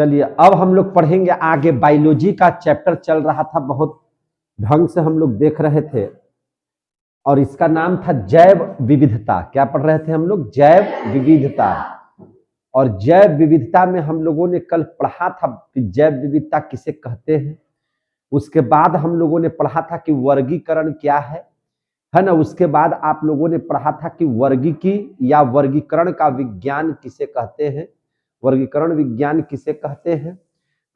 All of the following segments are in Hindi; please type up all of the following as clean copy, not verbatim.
चलिए अब हम लोग पढ़ेंगे आगे। बायोलॉजी का चैप्टर चल रहा था, बहुत ढंग से हम लोग देख रहे थे, और इसका नाम था जैव विविधता। क्या पढ़ रहे थे हम लोग? जैव विविधता। और जैव विविधता में हम लोगों ने कल पढ़ा था कि जैव विविधता किसे कहते हैं। उसके बाद हम लोगों ने पढ़ा था कि वर्गीकरण क्या है ना। उसके बाद आप लोगों ने पढ़ा था कि वर्गीकी या वर्गीकरण का विज्ञान किसे कहते हैं, वर्गीकरण विज्ञान किसे कहते हैं।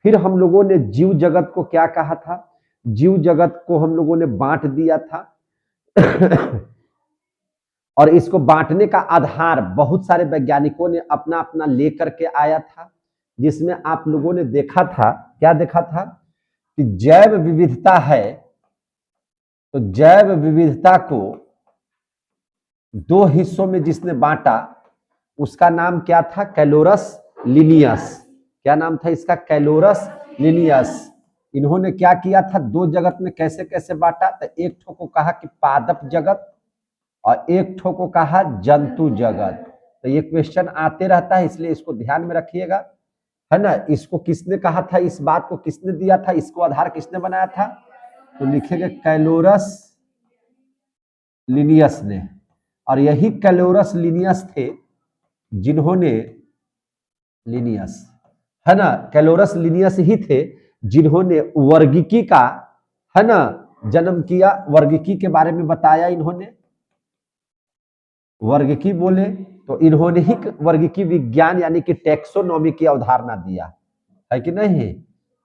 फिर हम लोगों ने जीव जगत को क्या कहा था? जीव जगत को हम लोगों ने बांट दिया था और इसको बांटने का आधार बहुत सारे वैज्ञानिकों ने अपना अपना लेकर के आया था, जिसमें आप लोगों ने देखा था, क्या देखा था कि जैव विविधता है, तो जैव विविधता को दो हिस्सों में जिसने बांटा उसका नाम क्या था? कैलोरस लिनियस। क्या नाम था इसका? कैलोरस लिनियस। इन्होंने क्या किया था? दो जगत में कैसे कैसे बांटा? तो एक ठो को कहा कि पादप जगत और एक ठो को कहा जंतु जगत। तो ये क्वेश्चन आते रहता है, इसलिए इसको ध्यान में रखिएगा, है ना। इसको किसने कहा था? इस बात को किसने दिया था? इसको आधार किसने बनाया था? तो लिखेंगे कैलोरस लिनियस ने। और यही कैलोरस लिनियस थे जिन्होंने, लिनियस है ना, कैलोरस लिनियस ही थे जिन्होंने वर्गीकी का, है ना, जन्म किया। वर्गीकी के बारे में बताया इन्होंने, वर्गीकी बोले तो इन्होंने ही वर्गीकी विज्ञान यानी कि टैक्सोनॉमी की अवधारणा दिया है कि नहीं।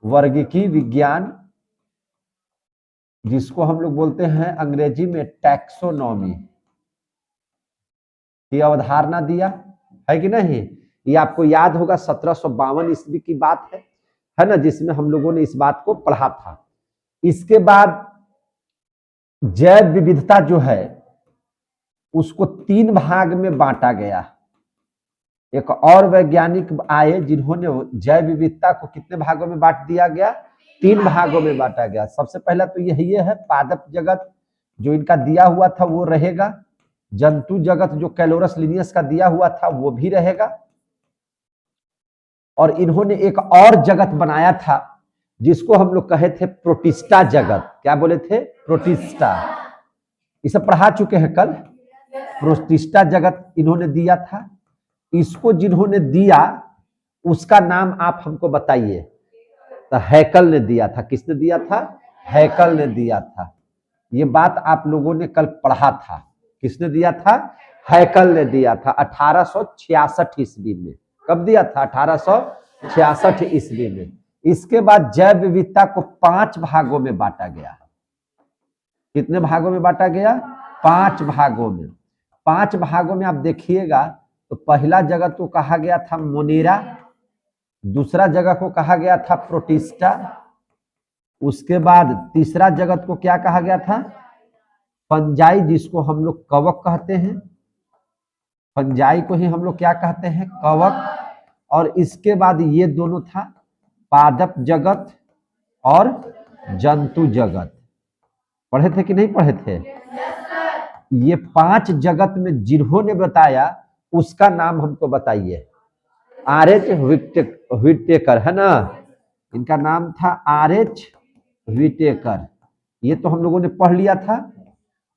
वर्गीकी विज्ञान जिसको हम लोग बोलते हैं अंग्रेजी में टैक्सोनॉमी की अवधारणा दिया है कि नहीं। ये आपको याद होगा 1752 ईस्वी की बात है ना, जिसमें हम लोगों ने इस बात को पढ़ा था। इसके बाद जैव विविधता जो है उसको तीन भाग में बांटा गया। एक और वैज्ञानिक आए जिन्होंने जैव विविधता को कितने भागों में बांट दिया गया? तीन भागों में बांटा गया। सबसे पहला तो यही है पादप जगत, जो इनका दिया हुआ था वो रहेगा। जंतु जगत जो कैलोरस लिनियस का दिया हुआ था वो भी रहेगा। और इन्होंने एक और जगत बनाया था जिसको हम लोग कहे थे प्रोटिस्टा जगत। क्या बोले थे? प्रोटिस्टा। इसे पढ़ा चुके हैं कल। प्रोटिस्टा जगत इन्होंने दिया था। इसको जिन्होंने दिया उसका नाम आप हमको बताइए। तो हैकल ने दिया था। किसने दिया था? हैकल ने दिया था। ये बात आप लोगों ने कल पढ़ा था। किसने दिया था? हैकल ने दिया था 1866 ईस्वी में। कब दिया था? 1866 ईस्वी में। इसके बाद जैव विविधता को 5 भागों में बांटा गया। कितने भागों में बांटा गया? 5 भागों में। 5 भागों में आप देखिएगा तो पहला जगत को कहा गया था मोनेरा, दूसरा जगह को कहा गया था प्रोटिस्टा, उसके बाद तीसरा जगत को क्या कहा गया था? फंजाई, जिसको हम लोग कवक कहते हैं। फंजाई को ही हम लोग क्या कहते हैं? कवक। और इसके बाद ये दोनों था पादप जगत और जंतु जगत। पढ़े थे कि नहीं पढ़े थे? ये 5 जगत में जिन्होंने बताया उसका नाम हमको बताइए। आर.एच. व्हिटेकर, है ना। इनका नाम था आर.एच. व्हिटेकर। ये तो हम लोगों ने पढ़ लिया था।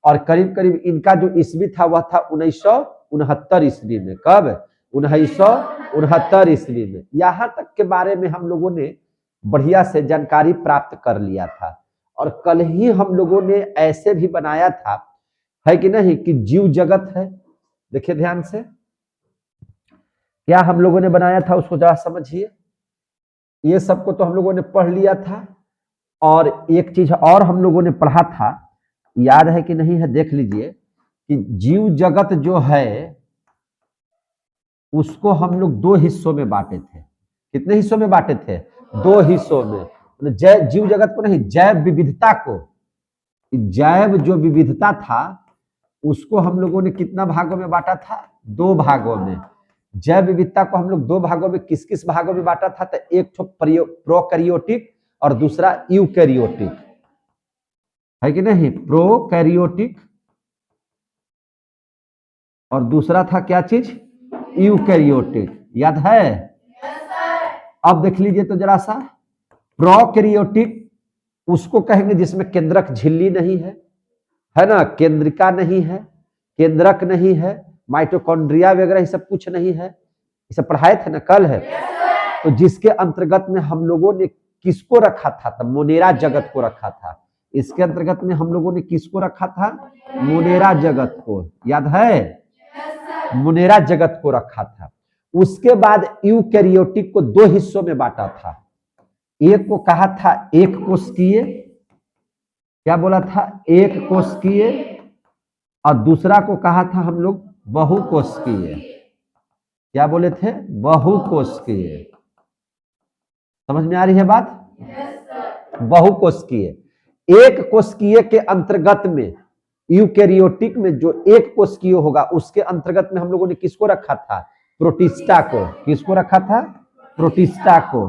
और करीब करीब इनका जो ईस्वी था वह था 1969 ईस्वी में। कब? 1969 ईस्वी में। यहां तक के बारे में हम लोगों ने बढ़िया से जानकारी प्राप्त कर लिया था। और कल ही हम लोगों ने ऐसे भी बनाया था, है कि नहीं, कि जीव जगत है। देखिए ध्यान से, क्या हम लोगों ने बनाया था उसको जरा समझिए। ये सबको तो हम लोगों ने पढ़ लिया था। और एक चीज और हम लोगों ने पढ़ा था, याद है कि नहीं है, देख लीजिए कि जीव जगत जो है उसको हम लोग 2 हिस्सों में बांटे थे। कितने हिस्सों में बांटे थे? 2 हिस्सों में। जीव जगत को नहीं, जैव विविधता को। जैव जो विविधता था उसको हम लोगों ने कितना भागों में बांटा था? 2 भागों में। जैव विविधता को हम लोग 2 भागों में किस किस भागों में बांटा था? तो एक तो प्रोकैरियोटिक और दूसरा यूकैरियोटिक, है कि नहीं। प्रोकैरियोटिक और दूसरा था क्या चीज? यूकैरियोटिक। याद है? अब देख लीजिए तो जरा सा, प्रोकैरियोटिक उसको कहेंगे जिसमें केंद्रक झिल्ली नहीं है ना, केंद्रिका नहीं है, केंद्रक नहीं है, माइटोकॉन्ड्रिया वगैरह ये सब कुछ नहीं है, ये सब पढ़ाए थे ना कल है। तो जिसके अंतर्गत में हम लोगों ने किसको रखा था, तो मोनेरा जगत को रखा था। इसके अंतर्गत में हम लोगों ने किसको रखा था, मोनेरा जगत को, याद है, मोनेरा जगत को रखा था। उसके बाद यूकैरियोटिक को दो हिस्सों में बांटा था, एक को कहा था एक कोशिकीय, क्या बोला था, एक कोशिकीय, और दूसरा को कहा था हम लोग बहुकोशिकीय, क्या बोले थे, बहुकोशिकीय। समझ में आ रही है बात? बहुकोशिकीय, एक कोशिकीय के अंतर्गत में, यूकैरियोटिक में जो एक कोशिकीय होगा उसके अंतर्गत में हम लोगों ने किसको रखा था, प्रोटिस्टा को। किसको रखा था, प्रोटिस्टा को।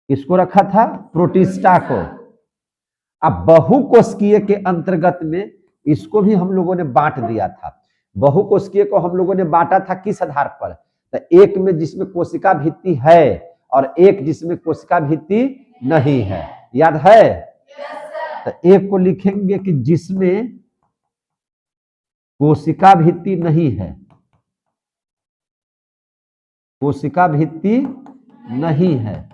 किसको रखा था, प्रोटिस्टा को। अब बहुकोशिकीय के अंतर्गत में इसको भी हम लोगों ने बांट दिया था। बहुकोशिकीय को हम लोगों ने बांटा था किस आधार पर, तो एक में जिसमें कोशिका भित्ति है और एक जिसमें कोशिका भित्ति नहीं है, याद है। तो एक को लिखेंगे कि जिसमें कोशिका भित्ति नहीं है, कोशिका भित्ति नहीं है,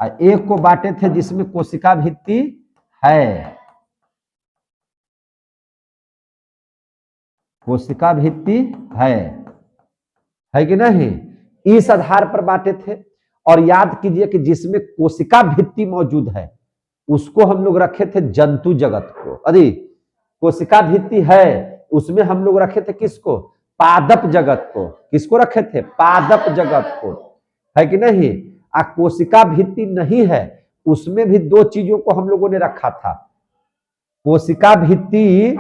और एक को बांटे थे जिसमें कोशिका भित्ति है, कोशिका भित्ति है कि नहीं, इस आधार पर बांटे थे। और याद कीजिए कि जिसमें कोशिका भित्ति मौजूद है उसको हम लोग रखे थे जंतु जगत को। अरे कोशिका भित्ति है उसमें हम लोग रखे थे किसको, पादप जगत को। किसको रखे थे, पादप जगत को, है कि नहीं। कोशिका भित्ति नहीं है उसमें भी दो चीजों को हम लोगों ने रखा था। कोशिका भित्ति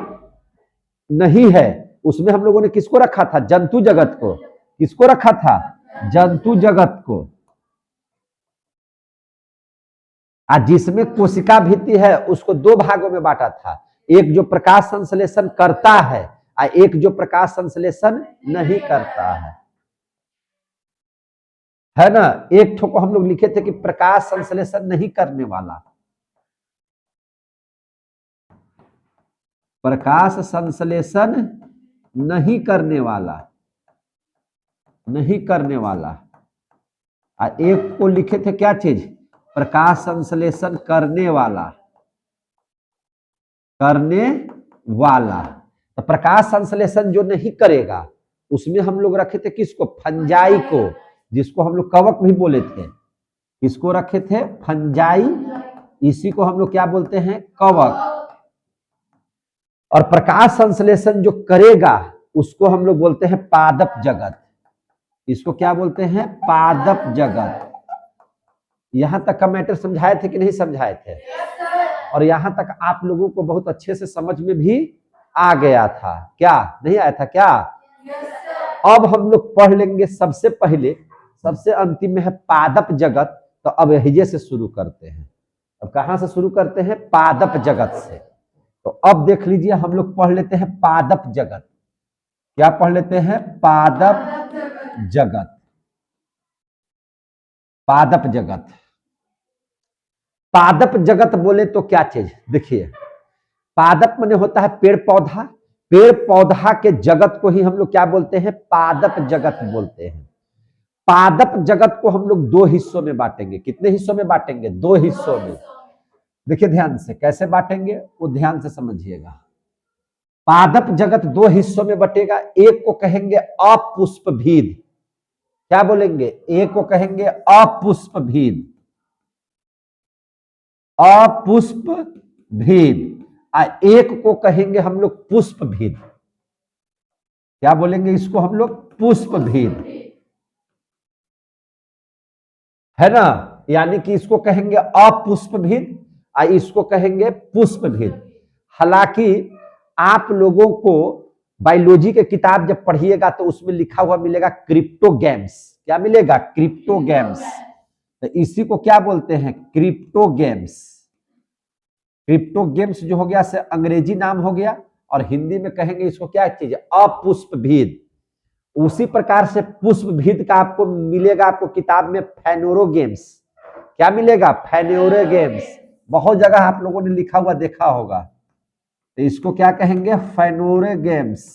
नहीं है उसमें हम लोगों ने किसको रखा था, जंतु जगत को। किसको रखा था, जंतु जगत को। जिसमें कोशिका भित्ति है उसको दो भागों में बांटा था, एक जो प्रकाश संश्लेषण करता है और एक जो प्रकाश संश्लेषण नहीं करता है ना। एक ठो को हम लोग लिखे थे कि प्रकाश संश्लेषण नहीं करने वाला, प्रकाश संश्लेषण नहीं करने वाला, नहीं करने वाला। और एक को लिखे थे क्या चीज, प्रकाश संश्लेषण करने वाला, करने वाला। तो प्रकाश संश्लेषण जो नहीं करेगा उसमें हम लोग रखे थे किसको, फंजाई को, जिसको हम लोग कवक भी बोले थे। किसको रखे थे, फंजाई, इसी को हम लोग क्या बोलते हैं, कवक। और प्रकाश संश्लेषण जो करेगा उसको हम लोग बोलते हैं पादप जगत। इसको क्या बोलते हैं, पादप जगत। यहां तक का मैटर समझाए थे कि नहीं समझाए थे? और यहां तक आप लोगों को बहुत अच्छे से समझ में भी आ गया था क्या, नहीं आया था क्या? अब हम लोग पढ़ लेंगे सबसे पहले, सबसे अंतिम में है पादप जगत। तो अब यही से शुरू करते हैं। अब कहां से शुरू करते हैं, पादप जगत से। तो अब देख लीजिए हम लोग पढ़ लेते हैं पादप जगत। क्या पढ़ लेते हैं, पादप जगत। पादप जगत, पादप जगत बोले तो क्या चीज, देखिए पादप माने होता है पेड़ पौधा, पेड़ पौधा के जगत को ही हम लोग क्या बोलते हैं, पादप जगत बोलते हैं। पादप जगत को हम लोग दो हिस्सों में बांटेंगे। कितने हिस्सों में बांटेंगे, दो हिस्सों में। देखिए ध्यान से कैसे बांटेंगे वो ध्यान से समझिएगा। पादप जगत दो हिस्सों में बटेगा। एक को कहेंगे अपुष्पभीद, क्या बोलेंगे, एक को कहेंगे अपुष्पभीद, अपुष्पभीद, और एक को कहेंगे हम लोग पुष्पभीद। क्या बोलेंगे इसको हम लोग, पुष्पभीद, है ना। यानी कि इसको कहेंगे अपुष्पभीद और इसको कहेंगे पुष्पभीद। हालांकि आप लोगों को बायोलॉजी के किताब जब पढ़िएगा तो उसमें लिखा हुआ मिलेगा क्रिप्टोगैम्स। क्या मिलेगा, क्रिप्टोगैम्स। तो इसी को क्या बोलते हैं, क्रिप्टोगैम्स। क्रिप्टोगैम्स जो हो गया से अंग्रेजी नाम हो गया, और हिंदी में कहेंगे इसको क्या चीज, अपुष्पभीद। उसी प्रकार से पुष्पभीद का आपको मिलेगा, आपको किताब में फेनोरोगेम्स। क्या मिलेगा? फेनोरोगेम्स। बहुत जगह आप लोगों ने लिखा हुआ देखा होगा। तो इसको क्या कहेंगे? फेनोरोगेम्स।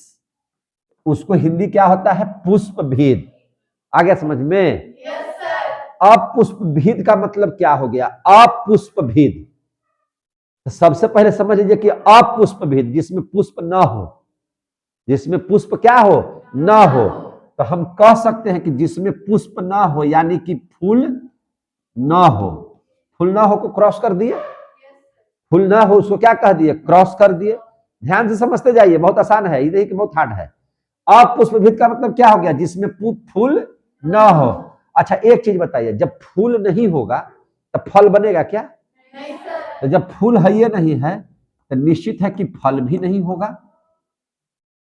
उसको हिंदी क्या होता है? पुष्पभीद। आ गया समझ में? अपुष्पभीद का मतलब क्या हो गया? अपुष्पभीद। तो सबसे पहले समझ लीजिए कि अपुष्पभीद जिसमें पुष्प ना हो, जिसमें पुष्प क्या हो? ना हो। तो हम कह सकते हैं कि जिसमें पुष्प ना हो, यानी कि फूल ना हो। फूल ना हो को क्रॉस कर दिए, फूल ना हो उसको क्या कह दिए? क्रॉस कर दिए। ध्यान से समझते जाइए, बहुत आसान है, ये नहीं कि बहुत हार्ड है। अपुष्पभीद का मतलब क्या हो गया? जिसमें फूल ना हो। अच्छा एक चीज बताइए, जब फूल नहीं होगा तो फल बनेगा क्या? तो जब फूल है ये नहीं है तो निश्चित है कि फल भी नहीं होगा।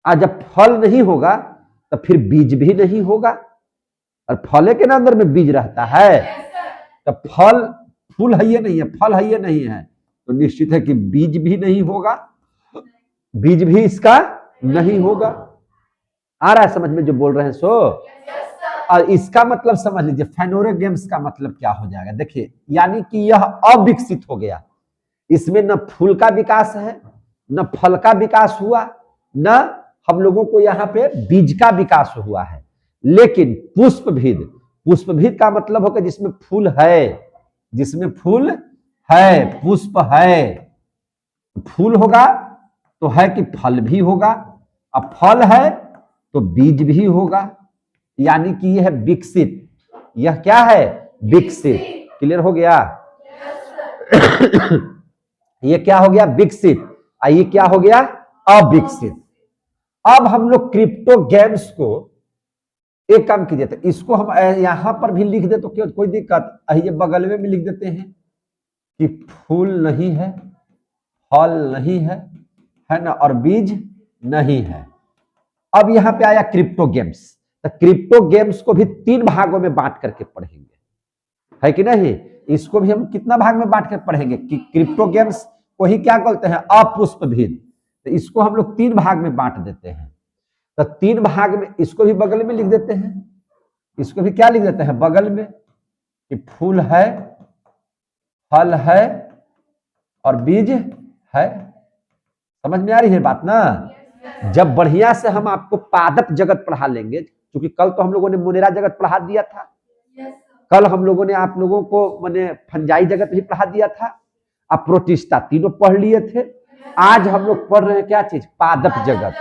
और जब फल नहीं होगा तो फिर बीज भी नहीं होगा, और फल के अंदर में बीज रहता है। तो फल, फूल है ये नहीं है, फल है ये नहीं है, तो निश्चित है कि बीज भी नहीं होगा, बीज भी इसका नहीं होगा। आ रहा है समझ में जो बोल रहे हैं? सो और इसका मतलब समझ लीजिए, फेनोरोगेम्स का मतलब क्या हो जाएगा? देखिए, यानी कि यह अविकसित हो गया। इसमें न फूल का विकास है, न फल का विकास हुआ, न हम लोगों को यहाँ पे बीज का विकास हुआ है। लेकिन पुष्पभीद, पुष्पभीद का मतलब होगा जिसमें फूल है, जिसमें फूल है, पुष्प है। फूल होगा तो है कि फल भी होगा, अब फल है तो बीज भी होगा, यानी कि यह है विकसित। यह क्या है? विकसित। क्लियर हो गया? ये क्या हो गया? विकसित। ये क्या हो गया? अविकसित। अब हम लोग क्रिप्टोगेम्स को एक काम कीजिए, तो इसको हम यहां पर भी लिख दे तो क्यों, कोई दिक्कत? ये बगल में भी लिख देते हैं कि फूल नहीं है, फल नहीं है ना, और बीज नहीं है। अब यहां पे आया क्रिप्टोगेम्स। तो क्रिप्टोगेम्स को भी 3 भागों में बांट करके पढ़ेंगे, है कि नहीं? इसको भी हम कितना भाग में बांट कर पढ़ेंगे कि क्रिप्टोगेम्स को ही क्या बोलते हैं? अपुष्पभीद। तो इसको हम लोग 3 भाग में बांट देते हैं। तो 3 भाग में, इसको भी बगल में लिख देते हैं, इसको भी क्या लिख देते हैं? बगल में, कि फूल है, फल है और बीज है। समझ में आ रही है बात ना? जब बढ़िया से हम आपको पादप जगत पढ़ा लेंगे, क्योंकि कल तो हम लोगों ने मुनेरा जगत पढ़ा दिया था, कल हम लोगों ने आप लोगों को माने फंजाई जगत भी पढ़ा दिया था, आप प्रोटिस्टा तीनों पढ़ लिए थे। आज हम लोग पढ़ रहे हैं क्या चीज? पादप जगत।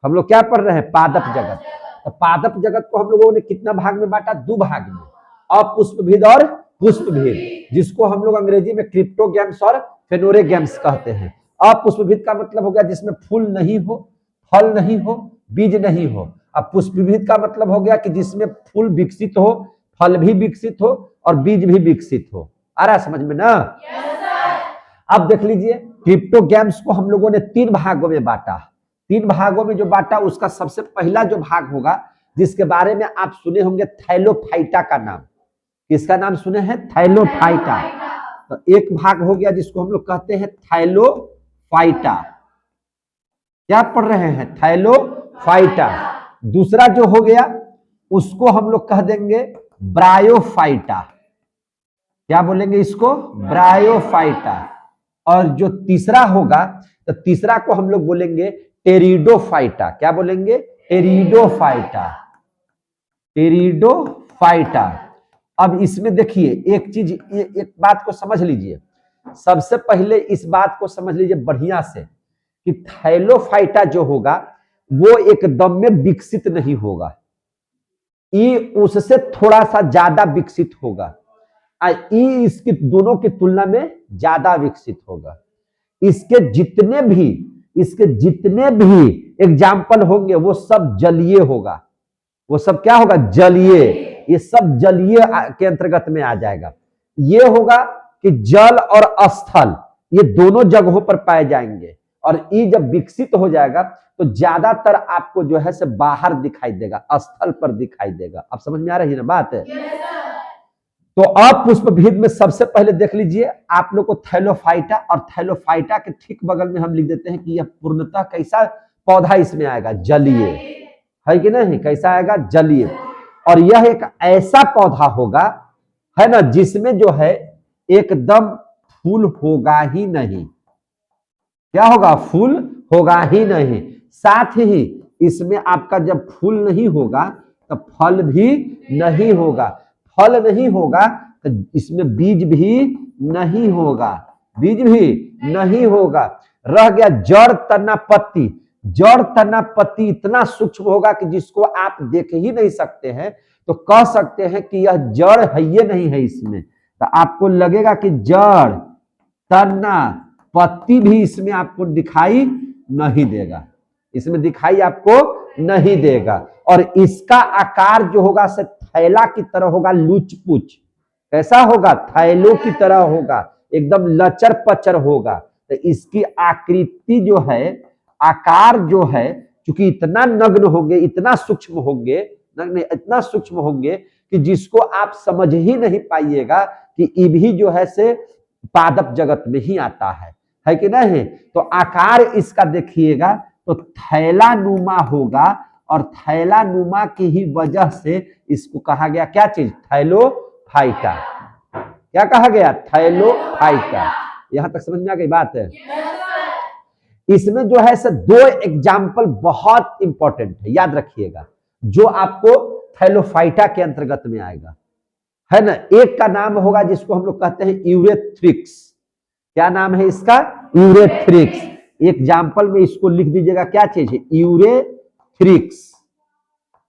हम लोग क्या पढ़ रहे हैं? पादप जगत। तो पादप जगत को हम लोगों ने कितना भाग में बांटा? 2 भाग में, अपुष्पभीद और पुष्पभीद, जिसको हम लोग अंग्रेजी में क्रिप्टोगेम्स और फेनोरोगेम्स कहते हैं। अपुष्पभीद का मतलब हो गया जिसमें फूल नहीं हो, फल नहीं हो, बीज नहीं हो। अब पुष्पभीद का मतलब हो गया कि जिसमें फूल विकसित हो, फल भी विकसित हो और बीज भी विकसित हो। आ रहा है समझ में ना? अब देख लीजिए, क्रिप्टोगेम्स को हम लोगों ने 3 भागों में बांटा। 3 भागों में जो बांटा, उसका सबसे पहला जो भाग होगा, जिसके बारे में आप सुने होंगे, थैलोफाइटा का नाम। किसका नाम सुने हैं? थैलोफाइटा। तो एक भाग हो गया जिसको हम लोग कहते हैं थैलोफाइटा। क्या पढ़ रहे हैं? थैलोफाइटा। दूसरा जो हो गया उसको हम लोग कह देंगे ब्रायोफाइटा। क्या बोलेंगे इसको? ब्रायोफाइटा। और जो तीसरा होगा, तो तीसरा को हम लोग बोलेंगे टेरिडोफाइटा। क्या बोलेंगे? टेरिडोफाइटा। टेरिडोफाइटा। अब इसमें देखिए एक चीज, एक बात को समझ लीजिए। सबसे पहले इस बात को समझ लीजिए बढ़िया से कि थैलोफाइटा जो होगा वो एकदम में विकसित नहीं होगा, ये उससे थोड़ा सा ज्यादा विकसित होगा। ई इसकी दोनों की तुलना में ज्यादा विकसित होगा। इसके जितने भी एग्जाम्पल होंगे वो सब जलीय होगा। वो सब क्या होगा? जलीय। ये सब जलीय के अंतर्गत में आ जाएगा। ये होगा कि जल और स्थल ये दोनों जगहों पर पाए जाएंगे, और ये जब विकसित हो जाएगा तो ज्यादातर आपको जो है से बाहर दिखाई देगा, स्थल पर दिखाई देगा। आप समझ में आ रही है ना बात? तो अपुष्पभीद में सबसे पहले देख लीजिए आप लोग को थैलोफाइटा, और थैलोफाइटा के ठीक बगल में हम लिख देते हैं कि यह पूर्णतः कैसा पौधा इसमें आएगा? जलीय। है कि नहीं, कैसा आएगा, जलीय। और यह एक ऐसा पौधा होगा, है ना, जिसमें जो है एकदम फूल होगा ही नहीं। क्या होगा, फूल होगा ही नहीं। साथ ही इसमें आपका जब फूल नहीं होगा तो फल भी नहीं होगा, फल नहीं होगा तो इसमें बीज भी नहीं होगा, बीज भी नहीं होगा। रह गया जड़ तना पत्ती। जड़ तना पत्ती इतना सूक्ष्म होगा कि जिसको आप देख ही नहीं सकते हैं, तो कह सकते हैं कि यह जड़ है, ये नहीं है इसमें। तो आपको लगेगा कि जड़ तना पत्ती भी इसमें आपको दिखाई नहीं देगा, इसमें दिखाई आपको नहीं देगा। और इसका आकार जो होगा से थैला की तरह होगा, लूच पुच। कैसा होगा, थैलों की तरह होगा, एकदम लचर पचर होगा। तो इसकी आकृति जो है, आकार जो है, क्योंकि इतना नग्न होंगे, इतना सूक्ष्म होंगे, नग्न इतना सूक्ष्म होंगे कि जिसको आप समझ ही नहीं पाइएगा कि ये भी जो है से पादप जगत में ही आता है कि नहीं। तो आकार इसका देखिएगा तो थैला नुमा होगा, और थैला नुमा की ही वजह से इसको कहा गया क्या चीज, थैलोफाइटा। क्या कहा गया, थैलोफाइटा। यहां तक समझ में आ गई बात है। इसमें जो है से दो एग्जाम्पल बहुत इंपॉर्टेंट है, याद रखिएगा, जो आपको थैलोफाइटा के अंतर्गत में आएगा, है ना। एक का नाम होगा जिसको हम लोग कहते हैं यूरेथ्रिक्स। क्या नाम है इसका, यूरेथ्रिक्स। एग्जाम्पल में इसको लिख दीजिएगा, क्या चीज है, यूरेथ्रिक्स।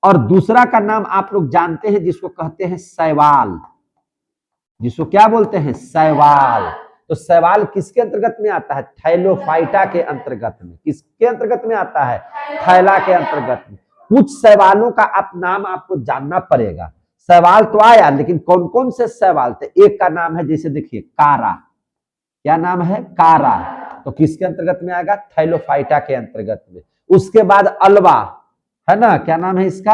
और दूसरा का नाम आप लोग जानते हैं जिसको कहते हैं शैवाल, जिसको क्या बोलते हैं, शैवाल। तो शैवाल किसके अंतर्गत में आता है, थैलोफाइटा के अंतर्गत में। किसके अंतर्गत में आता है, थैला के अंतर्गत में। कुछ शैवालों का आप नाम आपको जानना पड़ेगा। शैवाल तो आया, लेकिन कौन कौन से शैवाल थे। एक का नाम है, जैसे देखिए कारा। क्या नाम है, कारा। तो किसके अंतर्गत में आएगा, थैलोफाइटा के अंतर्गत में। उसके बाद अलवा, है ना, क्या नाम है इसका,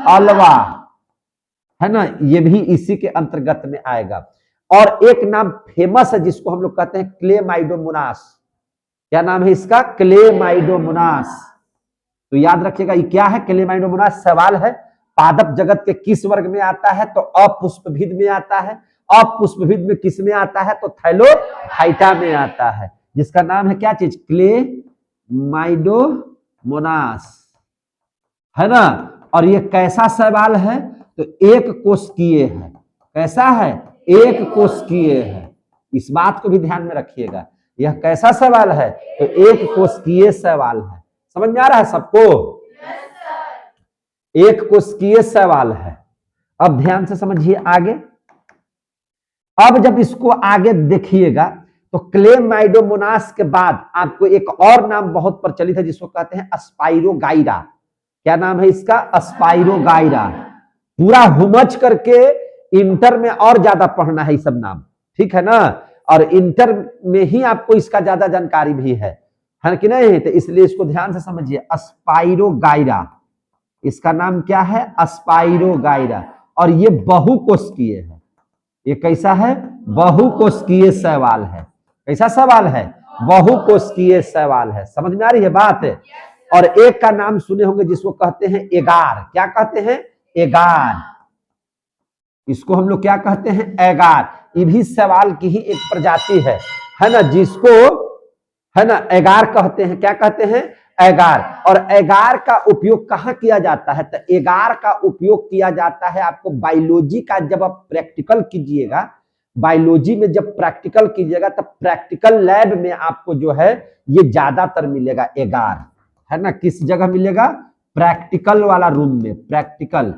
अलवा, है ना, ये भी इसी के अंतर्गत में आएगा। और एक नाम फेमस है जिसको हम लोग कहते हैं क्लेमाइडोमोनास। क्या नाम है इसका, क्लेमाइडोमोनास। तो याद रखिएगा ये क्या है, क्लेमाइडोमोनास सवाल है। पादप जगत के किस वर्ग में आता है, तो अपुष्पविद में आता है। अपुष्पविद में किस में आता है, तो थैलोफाइटा में आता है, जिसका नाम है क्या चीज, क्लेमाइडोमोनास, है ना। और ये कैसा शैवाल है, तो एक कोशिकीय है। कैसा है, एक कोशिकीय है। इस बात को भी ध्यान में रखिएगा, यह कैसा शैवाल है, तो एक कोशिकीय शैवाल है। समझ में आ रहा है सबको, एक कोशिकीय शैवाल है। अब ध्यान से समझिए आगे। अब जब इसको आगे देखिएगा तो क्लेमाइडोमोनास के बाद आपको एक और नाम बहुत प्रचलित है जिसको कहते हैं स्पाइरोगाइरा। क्या नाम है इसका, स्पाइरोगाइरा। पूरा हुमच करके इंटर में और ज्यादा पढ़ना है ये सब नाम, ठीक है ना। और इंटर में ही आपको इसका ज्यादा जानकारी भी है कि नहीं। तो इसलिए इसको ध्यान से समझिए, स्पाइरोगाइरा, इसका नाम क्या है, स्पाइरोगाइरा। और ये बहुकोशिकीय है। ये कैसा है, बहुकोशिकीय शैवाल है। कैसा शैवाल है, बहुकोशिकीय शैवाल है। समझ में आ रही है बात। और एक का नाम सुने होंगे जिसको कहते हैं एगार। क्या कहते हैं, एगार। इसको हम लोग क्या कहते हैं, एगार। ये भी शैवाल की ही एक प्रजाति है ना, जिसको है ना एगार कहते हैं। क्या कहते हैं, एगार। और एगार का उपयोग कहाँ किया जाता है, तो एगार का उपयोग किया जाता है आपको बायोलॉजी का, जब आप प्रैक्टिकल कीजिएगा, बायोलॉजी में जब प्रैक्टिकल कीजिएगा तब प्रैक्टिकल लैब में आपको जो है ये ज्यादातर मिलेगा एगार, है ना। किस जगह मिलेगा, प्रैक्टिकल वाला रूम में, प्रैक्टिकल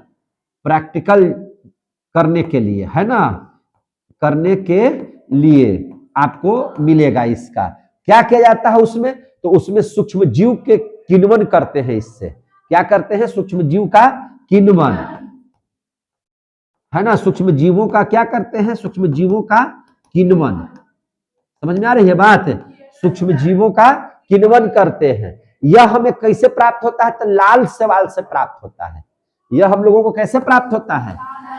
करने के लिए, है ना, करने के लिए आपको मिलेगा। इसका क्या किया जाता है उसमें, तो उसमें सूक्ष्म जीव के किण्वन करते हैं। इससे क्या करते हैं, सूक्ष्म जीव का किण्वन, है ना। सूक्ष्म जीवों का क्या करते हैं, सूक्ष्म जीवों का किण्वन। समझ में आ रही है बात, सूक्ष्म जीवों का किण्वन करते हैं। यह हमें कैसे प्राप्त होता है, तो लाल शैवाल से प्राप्त होता है। यह हम लोगों को कैसे प्राप्त होता है,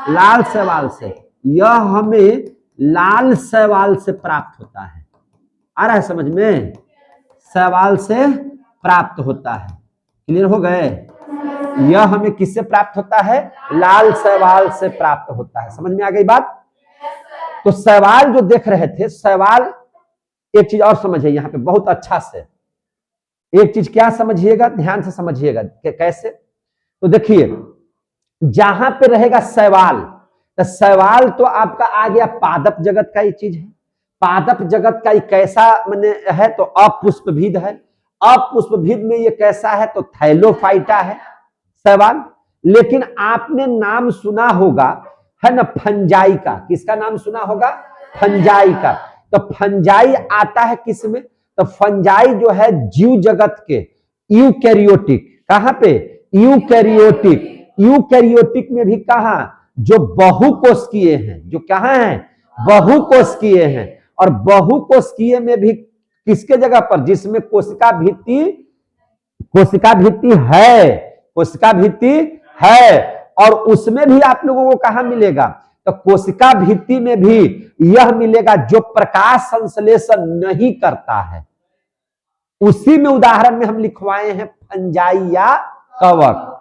लाल शैवाल से। यह हमें लाल शैवाल से प्राप्त होता है। आ रहा है समझ में, शैवाल से प्राप्त होता है। क्लियर हो गए, यह हमें किससे प्राप्त होता है? लाल शैवाल से प्राप्त होता है। समझ में आ गई बात? तो शैवाल जो देख रहे थे, शैवाल, एक चीज और समझिए यहाँ पे बहुत अच्छा से, एक चीज क्या समझिएगा, ध्यान से समझिएगा कैसे। तो देखिए जहां पे रहेगा शैवाल, तो शैवाल तो आपका आ गया पादप जगत का ही चीज है। पादप जगत का ये कैसा माने है? तो अपुष्पविद है। अपुष्पविद में ये कैसा है? तो थैलोफाइटा है शैवाल। लेकिन आपने नाम सुना होगा है ना फंजाई का। किसका नाम सुना होगा? फंजाई का। तो फंजाई आता है किस में? तो फंजाई जो है जीव जगत के यूकैरियोटिक, कहां पे? यूकैरियोटिक। यूकैरियोटिक में भी कहा? जो बहुकोशिकीय हैं, जो कहां हैं? बहुकोशिकीय हैं। और बहुकोशिकीय में भी किसके जगह पर? जिसमें कोशिका भित्ति, कोशिका भित्ति है, कोशिका भित्ति है। और उसमें भी आप लोगों को कहां मिलेगा? तो कोशिका भित्ति में भी यह मिलेगा जो प्रकाश संश्लेषण नहीं करता है। उसी में उदाहरण में हम लिखवाए हैं फंजाई या कवक।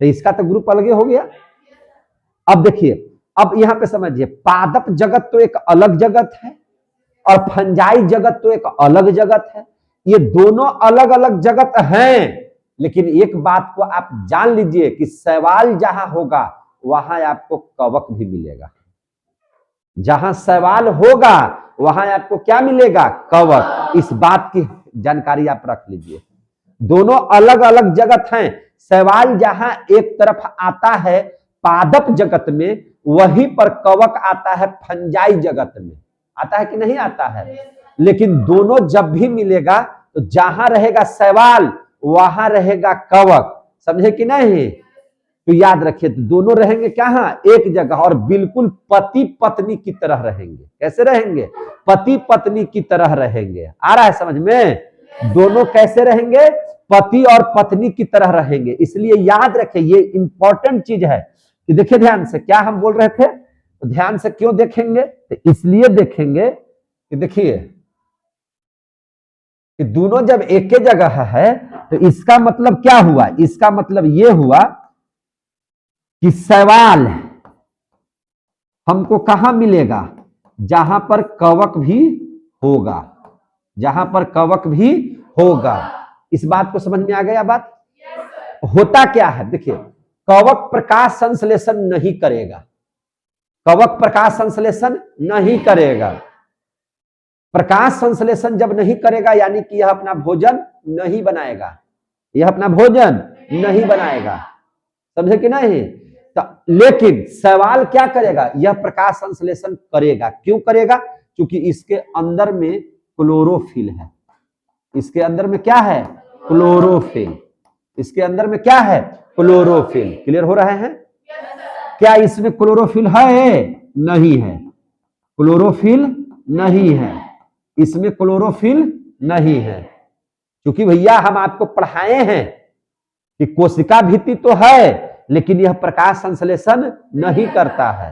तो इसका तो ग्रुप अलग हो गया। अब देखिए, अब यहां पे समझिए, पादप जगत तो एक अलग जगत है और फंजाई जगत तो एक अलग जगत है। ये दोनों अलग अलग जगत हैं। लेकिन एक बात को आप जान लीजिए कि शैवाल जहां होगा वहां आपको कवक भी मिलेगा। जहां शैवाल होगा वहां आपको क्या मिलेगा? कवक। इस बात की जानकारी आप रख लीजिए। दोनों अलग अलग जगत हैं। शैवाल जहां एक तरफ आता है पादप जगत में, वहीं पर कवक आता है फंजाई जगत में। आता है कि नहीं आता है? लेकिन दोनों जब भी मिलेगा तो जहां रहेगा शैवाल वहां रहेगा कवक। समझे कि नहीं? तो याद रखिए, तो दोनों रहेंगे कहां? एक जगह, और बिल्कुल पति पत्नी की तरह रहेंगे। कैसे रहेंगे? पति पत्नी की तरह रहेंगे। आ रहा है समझ में? दोनों कैसे रहेंगे? पति और पत्नी की तरह रहेंगे। इसलिए याद रखें, ये इंपॉर्टेंट चीज है कि देखिए ध्यान से, क्या हम बोल रहे थे, तो ध्यान से क्यों देखेंगे? तो इसलिए देखेंगे कि देखिए कि दोनों जब एक ही जगह है तो इसका मतलब क्या हुआ? इसका मतलब यह हुआ कि शैवाल हमको कहां मिलेगा? जहां पर कवक भी होगा, जहां पर कवक भी होगा। इस बात को समझ में आ गया बात? होता क्या है देखिए, कवक प्रकाश संश्लेषण नहीं करेगा। कवक प्रकाश संश्लेषण नहीं करेगा। प्रकाश संश्लेषण जब नहीं करेगा यानी कि यह अपना भोजन नहीं बनाएगा। यह अपना भोजन नहीं बनाएगा। समझे कि नहीं? तो लेकिन सवाल क्या करेगा? यह प्रकाश संश्लेषण करेगा। क्यों करेगा? क्योंकि इसके अंदर में क्लोरोफिल है। इसके अंदर में क्या है? क्लोरोफिल। इसके अंदर में क्या है? क्लोरोफिल। क्लियर हो रहे हैं? क्या इसमें क्लोरोफिल है? नहीं है। क्लोरोफिल नहीं है। इसमें क्लोरोफिल नहीं है। क्योंकि भैया हम आपको पढ़ाए हैं कि कोशिका भित्ति तो है लेकिन यह प्रकाश संश्लेषण नहीं करता है।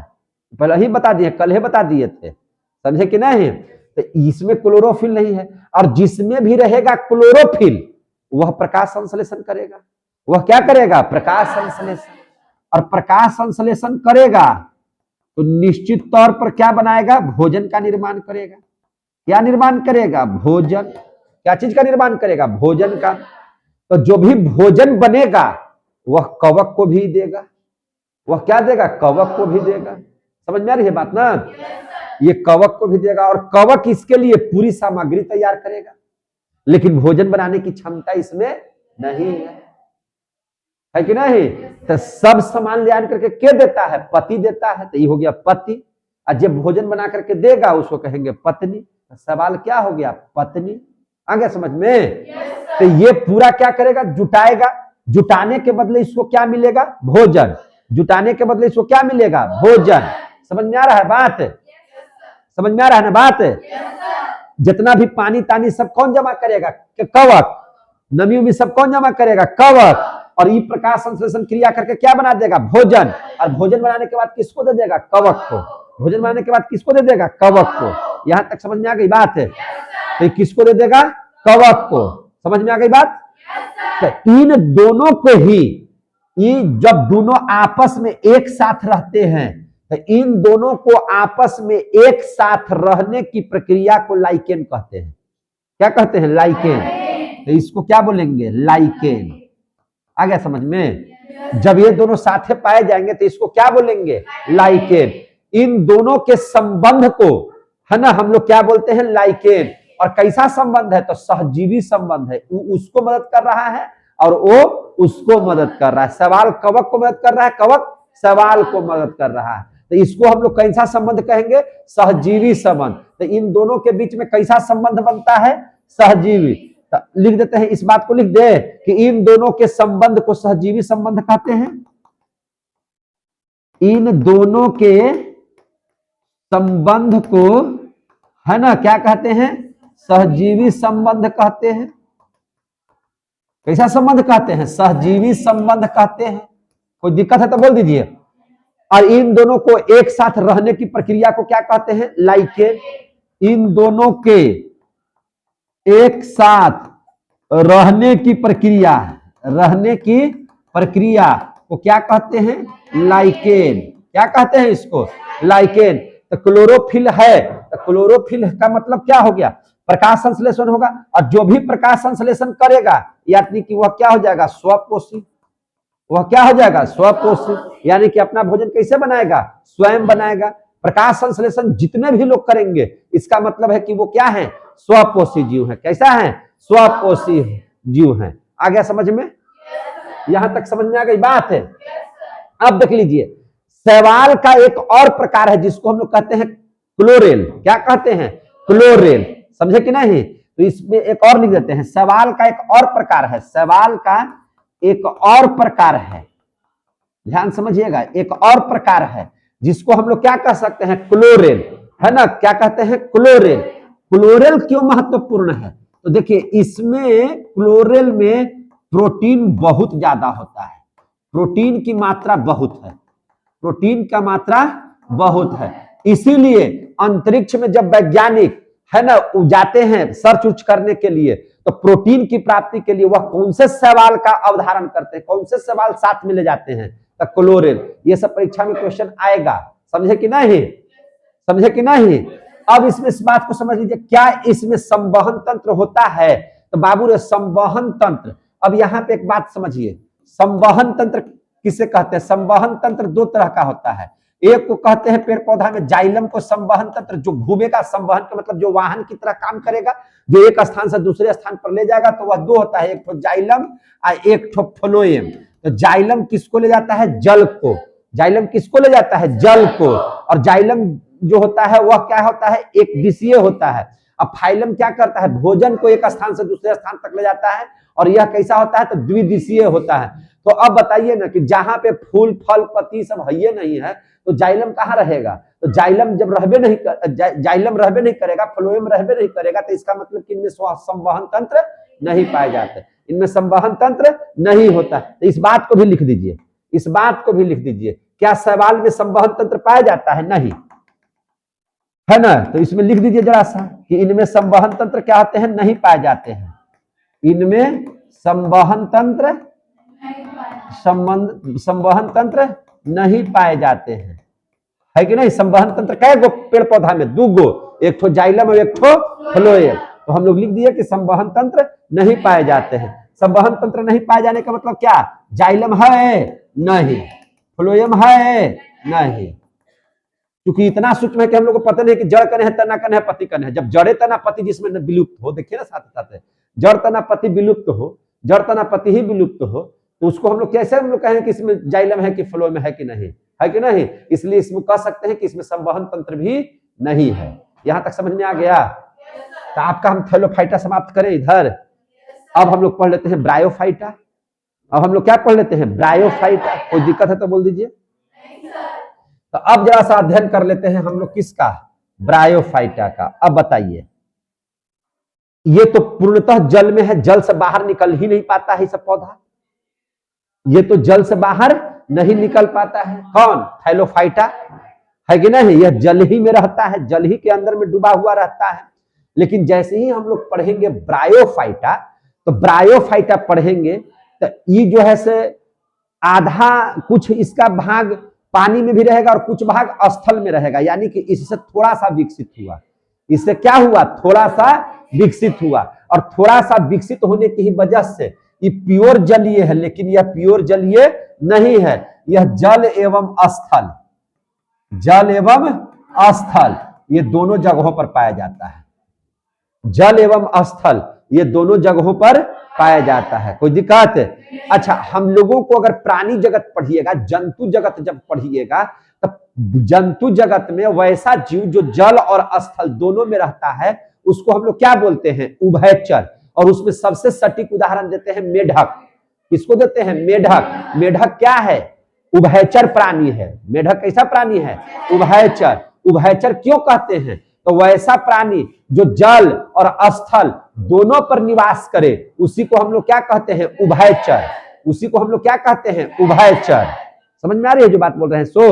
पहले ही बता दिए, कल ही बता दिए थे। समझे कि नहीं? तो इसमें क्लोरोफिल नहीं है। और जिसमें भी रहेगा क्लोरोफिल वह प्रकाश संश्लेषण करेगा। वह क्या करेगा? प्रकाश संश्लेषण। और प्रकाश संश्लेषण करेगा तो निश्चित तौर पर क्या बनाएगा? भोजन का निर्माण करेगा। क्या निर्माण करेगा? भोजन। क्या चीज का निर्माण करेगा? भोजन का। तो जो भी भोजन बनेगा वह कवक को भी देगा। वह क्या देगा? कवक को भी देगा। समझ में आ रही है बात ना? ये कवक को भी देगा और कवक इसके लिए पूरी सामग्री तैयार करेगा, लेकिन भोजन बनाने की क्षमता इसमें नहीं है कि नहीं? तो सब सामान ले आकर के क्या देता है? पति देता है। तो ये हो गया पति। और जब भोजन बना करके देगा उसको कहेंगे पत्नी। तो सवाल क्या हो गया? पत्नी। आ गया समझ में? तो ये पूरा क्या करेगा? जुटाएगा। जुटाने के बदले इसको क्या मिलेगा? भोजन। जुटाने के बदले इसको क्या मिलेगा? भोजन। समझ में आ रहा है बात? समझ में आ रहा है ना बात? जितना भी पानी तानी सब कौन जमा करेगा? कवक। नमी उमी सब कौन जमा करेगा? कवक। और ये प्रकाश संश्लेषण क्रिया करके क्या बना देगा? भोजन। और भोजन बनाने के बाद किसको दे देगा? कवक को। भोजन बनाने के बाद किसको दे देगा? कवक को। यहां तक समझ में आ गई बात है? तो किसको दे देगा? कवक को। समझ में आ गई बात? तो इन दोनों को ही ये जब दोनों आपस में एक साथ रहते हैं तो इन दोनों को आपस में एक साथ रहने की प्रक्रिया को लाइकेन कहते हैं। क्या कहते हैं? लाइकेन। तो इसको क्या बोलेंगे? लाइकेन। आ गया समझ में? जब ये दोनों साथे पाए जाएंगे तो इसको क्या बोलेंगे? लाइकेन। इन दोनों के संबंध को है ना हम लोग क्या बोलते हैं? लाइकेन। और कैसा संबंध है? तो सहजीवी संबंध है। वो उसको मदद कर रहा है और वो उसको मदद कर रहा है। सवाल कवक को मदद कर रहा है, कवक सवाल को मदद कर रहा है। तो इसको हम लोग कैसा संबंध कहेंगे? सहजीवी संबंध। तो इन दोनों के बीच में कैसा संबंध बनता है? सहजीवी। तो लिख देते हैं, इस बात को लिख दे कि इन दोनों के संबंध को सहजीवी संबंध कहते हैं। इन दोनों के संबंध को है ना क्या कहते हैं? सहजीवी संबंध कहते हैं। कैसा संबंध कहते हैं? सहजीवी संबंध कहते हैं। कोई दिक्कत है तो बोल दीजिए। और इन दोनों को एक साथ रहने की प्रक्रिया को क्या कहते हैं? लाइकेन। इन दोनों के एक साथ रहने की प्रक्रिया को क्या कहते हैं? लाइकेन। क्या कहते हैं इसको? लाइकेन। तो क्लोरोफिल है, तो क्लोरोफिल का मतलब क्या हो गया? प्रकाश संश्लेषण होगा। और जो भी प्रकाश संश्लेषण करेगा यानी कि वह क्या हो जाएगा? स्वपोषी। वह क्या हो जाएगा? स्वपोषी। यानी कि अपना भोजन कैसे बनाएगा? स्वयं बनाएगा। प्रकाश संश्लेषण जितने भी लोग करेंगे इसका मतलब है कि वो क्या है? स्वपोषी जीव है। कैसा है? स्वपोषी जीव है। आ गया समझ में? यहां तक समझ में आ गई बात है? अब देख लीजिए, शैवाल का एक और प्रकार है जिसको हम लोग कहते हैं क्लोरेल। क्या कहते हैं? क्लोरेल। समझे कि नहीं? तो इसमें एक और लिख देते हैं, शैवाल का एक और प्रकार है। शैवाल का एक और प्रकार है, ध्यान समझिएगा, एक और प्रकार है जिसको हम लोग क्या कह सकते हैं? क्लोरेल। है ना? क्या कहते हैं? क्लोरेल। क्लोरेल क्यों महत्वपूर्ण है? तो देखिए, इसमें क्लोरेल में प्रोटीन बहुत ज्यादा होता है। प्रोटीन की मात्रा बहुत है। प्रोटीन का मात्रा बहुत है। इसीलिए अंतरिक्ष में जब वैज्ञानिक है ना जाते हैं सर्च उर्च करने के लिए, तो प्रोटीन की प्राप्ति के लिए वह कौन से सवाल का अवधारण करते हैं? कौन से सवाल साथ में ले जाते हैं? तो क्लोरेल। ये सब परीक्षा में क्वेश्चन आएगा। समझे कि नहीं? समझे कि नहीं? अब इसमें इस बात को समझ लीजिए, क्या इसमें संवहन तंत्र होता है? तो बाबू रे, संवहन तंत्र। अब यहाँ पे एक बात समझिए, संवहन तंत्र किसे कहते हैं? संवहन तंत्र दो तरह का होता है। एक को कहते हैं पेड़ पौधा में जाइलम को संवहन तंत्र, जो घूमेगा। संवहन का मतलब जो वाहन की तरह काम करेगा, जो एक स्थान से दूसरे स्थान पर ले जाएगा। तो वह दो होता है, एक तो जाइलम और एक तो फ्लोएम। तो जाइलम किसको ले जाता है? जल को। जाइलम किसको ले जाता है? जल को। और जाइलम जो होता है वह क्या होता है? एक दिशीय होता है। अब फाइलम क्या करता है? भोजन को एक स्थान से दूसरे स्थान तक ले जाता है। और यह कैसा होता है? तो द्विदिशीय होता है। तो अब बताइए ना कि जहां पे फूल फल पत्ती सब है नहीं है, तो जाइलम कहाँ रहेगा? तो जाइलम जब जाइलम रहबे नहीं करेगा, फ्लोएम रहबे नहीं करेगा, तो इसका मतलब कि इनमें संवहन तंत्र नहीं पाए जाते, इनमें संवहन तंत्र नहीं होता। तो इस बात को भी लिख दीजिए, इस बात को भी लिख दीजिए। क्या शैवाल में संवहन तंत्र पाया जाता है? नहीं, है ना? तो इसमें लिख दीजिए जरा सा कि इनमें संवहन तंत्र क्या होते हैं? नहीं पाए जाते हैं। इनमें संवहन तंत्र संवहन तंत्र नहीं पाए जाते हैं, है कि नहीं? संवहन तंत्र कै गो पेड़ पौधा में? दो गो, एक ठो जाइलम और एक ठो फ्लोएम। तो हम लोग लिख दिए कि संवहन तंत्र नहीं पाए जाते हैं। संवहन तंत्र नहीं पाए जाने का मतलब क्या? जाइलम है नहीं, फ्लोएम है नहीं। क्योंकि इतना सूक्ष्म है कि हम लोग को पता नहीं कि जड़ कने है, तना कने है, पति कने है। जब जड़े तना पति जिसमें विलुप्त हो, देखिए ना साथ साथ, जड़ तना पति विलुप्त हो, जड़ तना पति ही विलुप्त हो, तो उसको हम लोग कैसे हम लोग कहें कि इसमें जाइलम है कि फ्लोएम है कि नहीं? है कि नहीं? इसलिए इसमें कह सकते हैं कि इसमें संवहन तंत्र भी नहीं है। यहां तक समझ में आ गया? तो आपका हम थैलोफाइटा समाप्त करें इधर। अब हम लोग पढ़ लेते हैं ब्रायोफाइटा। अब हम लोग क्या पढ़ लेते हैं? ब्रायोफाइटा। कोई दिक्कत है तो बोल दीजिए। तो अब जरा सा अध्ययन कर लेते हैं हम लोग किसका? ब्रायोफाइटा का। अब बताइए, ये तो पूर्णतः जल में है, जल से बाहर निकल ही नहीं पाता है सब पौधा। ये तो जल से बाहर नहीं निकल पाता है। कौन? थैलोफाइटा, है कि नहीं? यह जल ही में रहता है, जल ही के अंदर में डूबा हुआ रहता है। लेकिन जैसे ही हम लोग पढ़ेंगे ब्रायोफाइटा, तो ब्रायोफाइटा पढ़ेंगे तो ये जो है से आधा कुछ इसका भाग पानी में भी रहेगा और कुछ भाग स्थल में रहेगा, यानी कि इससे थोड़ा सा विकसित हुआ। इससे क्या हुआ? थोड़ा सा विकसित हुआ। और थोड़ा सा विकसित होने की ही वजह से ये प्योर जलीय है, लेकिन यह प्योर जलीय नहीं है, यह जल एवं स्थल, जल एवं स्थल ये दोनों जगहों पर पाया जाता है। जल एवं स्थल ये दोनों जगहों पर पाया जाता है। कोई दिक्कत? अच्छा, हम लोगों को अगर प्राणी जगत पढ़िएगा, जंतु जगत जब पढ़िएगा, तब जंतु जगत में वैसा जीव जो जल और स्थल दोनों में रहता है उसको हम लोग क्या बोलते हैं? उभयचर। और उसमें सबसे सटीक उदाहरण देते हैं मेढक। किसको देते हैं? मेढक। मेढक क्या है? उभयचर प्राणी है। मेढक कैसा प्राणी है? उभयचर। उभयचर क्यों कहते हैं? तो वैसा प्राणी जो जल और स्थल दोनों पर निवास करे उसी को हम लोग क्या कहते हैं? उभयचर। उसी को हम लोग क्या कहते हैं? उभयचर। समझ में आ रही है जो बात बोल रहे हैं? सो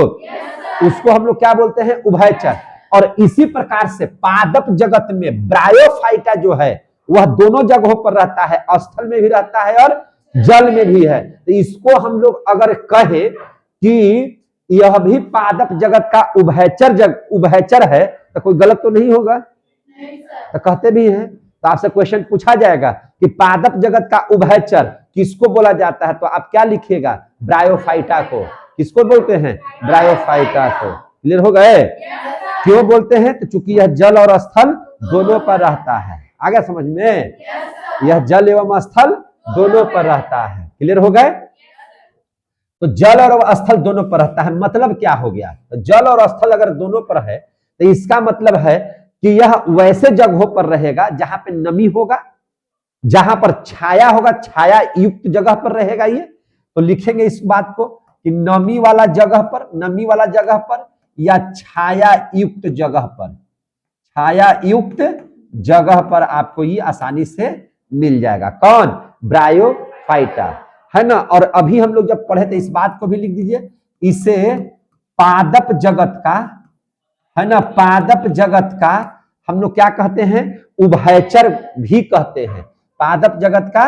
उसको हम लोग क्या बोलते हैं? उभयचर। और इसी प्रकार से पादप जगत में ब्रायोफाइटा जो है वह दोनों जगहों पर रहता है, स्थल में भी रहता है और जल में भी है। तो इसको हम लोग अगर कहें कि यह भी पादप जगत का उभयचर है तो कोई गलत तो नहीं होगा? तो कहते भी हैं। तो आपसे क्वेश्चन पूछा जाएगा कि पादप जगत का उभयचर किसको बोला जाता है, तो आप क्या लिखिएगा? ब्रायोफाइटा को। किसको बोलते हैं? ब्रायोफाइटा को। क्लियर हो गए? क्यों बोलते हैं? तो चूंकि यह जल और स्थल दोनों पर रहता है। आ गया समझ में? यह जल एवं स्थल दोनों पर रहता है। क्लियर हो गए? तो जल और स्थल दोनों पर रहता है, मतलब क्या हो गया? तो जल और स्थल अगर दोनों पर है तो इसका मतलब है कि यह वैसे जगहों पर रहेगा जहां पे नमी होगा, जहां पर छाया होगा, छाया युक्त जगह पर रहेगा ये। तो लिखेंगे इस बात को कि नमी वाला जगह पर या छाया युक्त जगह पर, छाया युक्त जगह पर आपको ये आसानी से मिल जाएगा। कौन? ब्रायोफाइटा, है ना। और अभी हम लोग जब पढ़े थे इस बात को भी लिख दीजिए, इसे पादप जगत का, है ना, पादप जगत का हम लोग क्या कहते हैं? उभयचर भी कहते हैं। पादप जगत का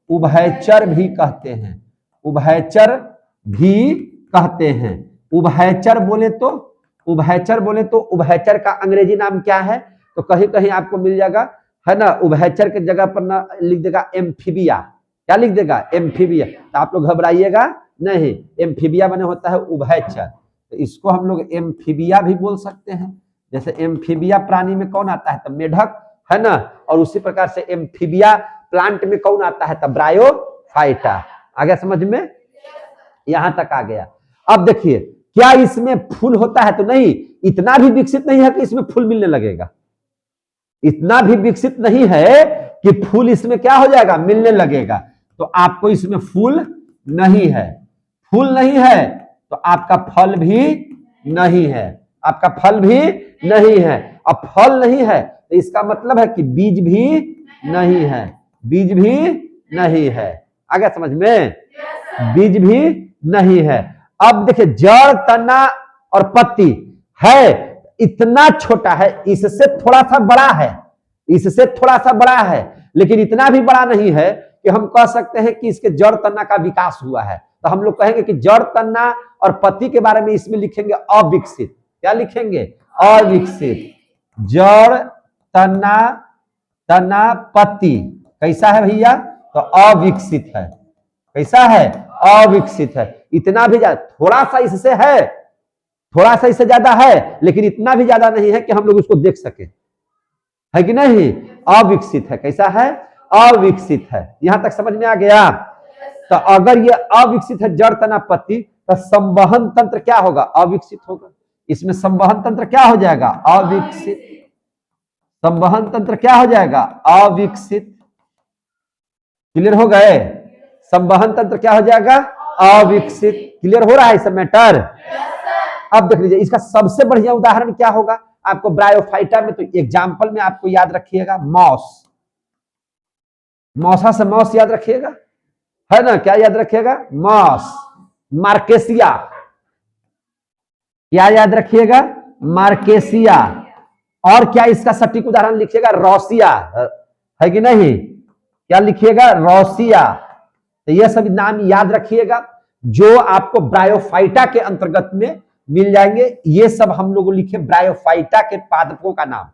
उभयचर भी कहते हैं। उभयचर भी कहते हैं। उभयचर बोले तो उभयचर का अंग्रेजी नाम क्या है? तो कहीं कहीं आपको मिल जाएगा, है ना। उभयचर के जगह पर ना लिख देगा एम्फीबिया। क्या लिख देगा? एम्फीबिया। तो आप लोग घबराइएगा नहीं, एम्फीबिया बने होता है उभयचर। तो इसको हम लोग एम्फीबिया भी बोल सकते हैं। जैसे एम्फीबिया प्राणी में कौन आता है? तो मेढक, है ना। और उसी प्रकार से एम्फीबिया प्लांट में कौन आता है? तो ब्रायोफाइटा। आ गया समझ में? यहां तक आ गया। अब देखिए, क्या इसमें फूल होता है? तो नहीं, इतना भी विकसित नहीं है कि इसमें फूल मिलने लगेगा। इतना भी विकसित नहीं है कि फूल इसमें क्या हो जाएगा? मिलने लगेगा। तो आपको इसमें फूल नहीं है। फूल नहीं है तो आपका फल भी नहीं है। आपका फल भी नहीं है। अब फल नहीं है तो इसका मतलब है कि बीज भी नहीं है। बीज भी नहीं है। आ गया समझ में? बीज भी नहीं है। अब देखिए, जड़, तना और पत्ती है, इतना छोटा है, इससे थोड़ा सा बड़ा है, इससे थोड़ा सा बड़ा है, लेकिन इतना भी बड़ा नहीं है कि हम कह सकते हैं कि इसके जड़ तना का विकास हुआ है। तो हम लोग कहेंगे कि जड़, तना और पत्ती के बारे में इसमें लिखेंगे अविकसित। क्या लिखेंगे? अविकसित। जड़, तना, पत्ती कैसा है भैया? तो अविकसित है। कैसा है? अविकसित है। इतना भी ज्यादा, थोड़ा सा इससे है, थोड़ा सा इससे ज्यादा है, लेकिन इतना भी ज्यादा नहीं है कि हम लोग उसको देख सके, है कि नहीं? अविकसित है। कैसा है? अविकसित है। यहां तक समझ में आ गया? तो अगर ये अविकसित है, जड़, तना, पत्ती, तो संवहन तंत्र क्या होगा? अविकसित होगा। इसमें संवहन तंत्र क्या हो जाएगा? अविकसित। संवहन तंत्र क्या हो जाएगा? अविकसित। क्लियर हो गए? संवहन तंत्र क्या हो जाएगा? अविकसित। क्लियर हो रहा है सब मैटर? अब देख लीजिए, इसका सबसे बढ़िया उदाहरण क्या होगा आपको ब्रायोफाइटा में? तो एग्जांपल में आपको याद रखिएगा मॉस। मौसा से मॉस याद रखिएगा, है ना। क्या याद रखिएगा? मॉस। मार्केसिया, क्या याद रखिएगा? मार्केसिया। और क्या इसका सटीक उदाहरण लिखिएगा? रोसिया, है कि नहीं? क्या लिखिएगा? रोसिया। तो यह सब नाम याद रखिएगा। जो आपको ब्रायोफाइटा के अंतर्गत में मिल जाएंगे। ये सब हम लोग लिखे ब्रायोफाइटा के पादपों का नाम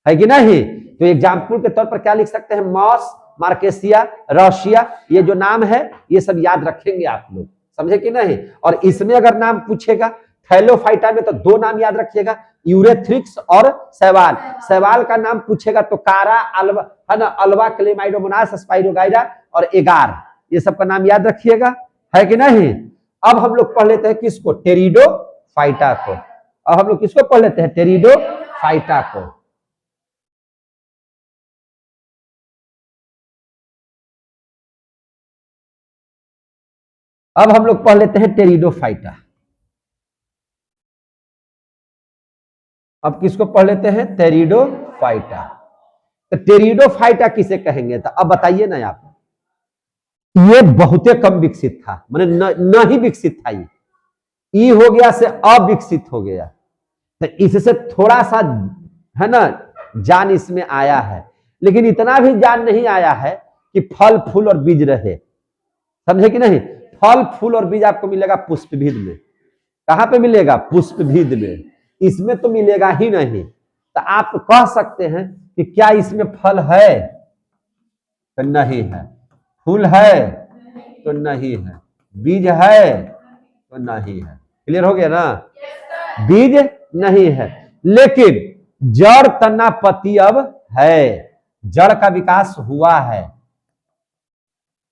है कि नहीं। तो एग्जाम्पल के तौर पर क्या लिख सकते हैं, मॉस, मार्केसिया, रोशिया, ये जो नाम है ये सब याद रखेंगे आप लोग, समझे कि नहीं। और इसमें अगर नाम पूछेगा थैलोफाइटा में तो दो नाम याद रखिएगा, यूरेथ्रिक्स और सैवाल। सैवाल का नाम पूछेगा तो कारा, अल्वा है ना, अल्वा, क्लेमाइडोमोनास, स्पाइरोगाइरा और एगार, ये सब का नाम याद रखिएगा, है कि नहीं। अब हम लोग पढ़ लेते हैं किसको, टेरिडोफाइटा को। अब हम लोग किसको पढ़ लेते हैं, टेरिडोफाइटा को। अब हम लोग पढ़ लेते हैं टेरिडोफाइटा। अब किसको पढ़ लेते हैं, टेरिडोफाइटा। तो टेरिडोफाइटा किसे कहेंगे, तो अब बताइए ना आप। ये बहुते कम विकसित था, माने न ही विकसित था। ये ई हो गया से अविकसित हो गया, तो इससे थोड़ा सा है ना जान इसमें आया है, लेकिन इतना भी जान नहीं आया है कि फल फूल और बीज रहे, समझे कि नहीं। फल फूल और बीज आपको मिलेगा पुष्पभीद में। कहां पे मिलेगा, पुष्पभीद में। इसमें तो मिलेगा ही नहीं। तो आप कह सकते हैं कि क्या इसमें फल है, तो नहीं है। फूल है तो नहीं है, बीज है तो नहीं है। क्लियर हो गया ना, बीज नहीं है, लेकिन जड़, तना, पत्ती अब है। जड़ का विकास हुआ है,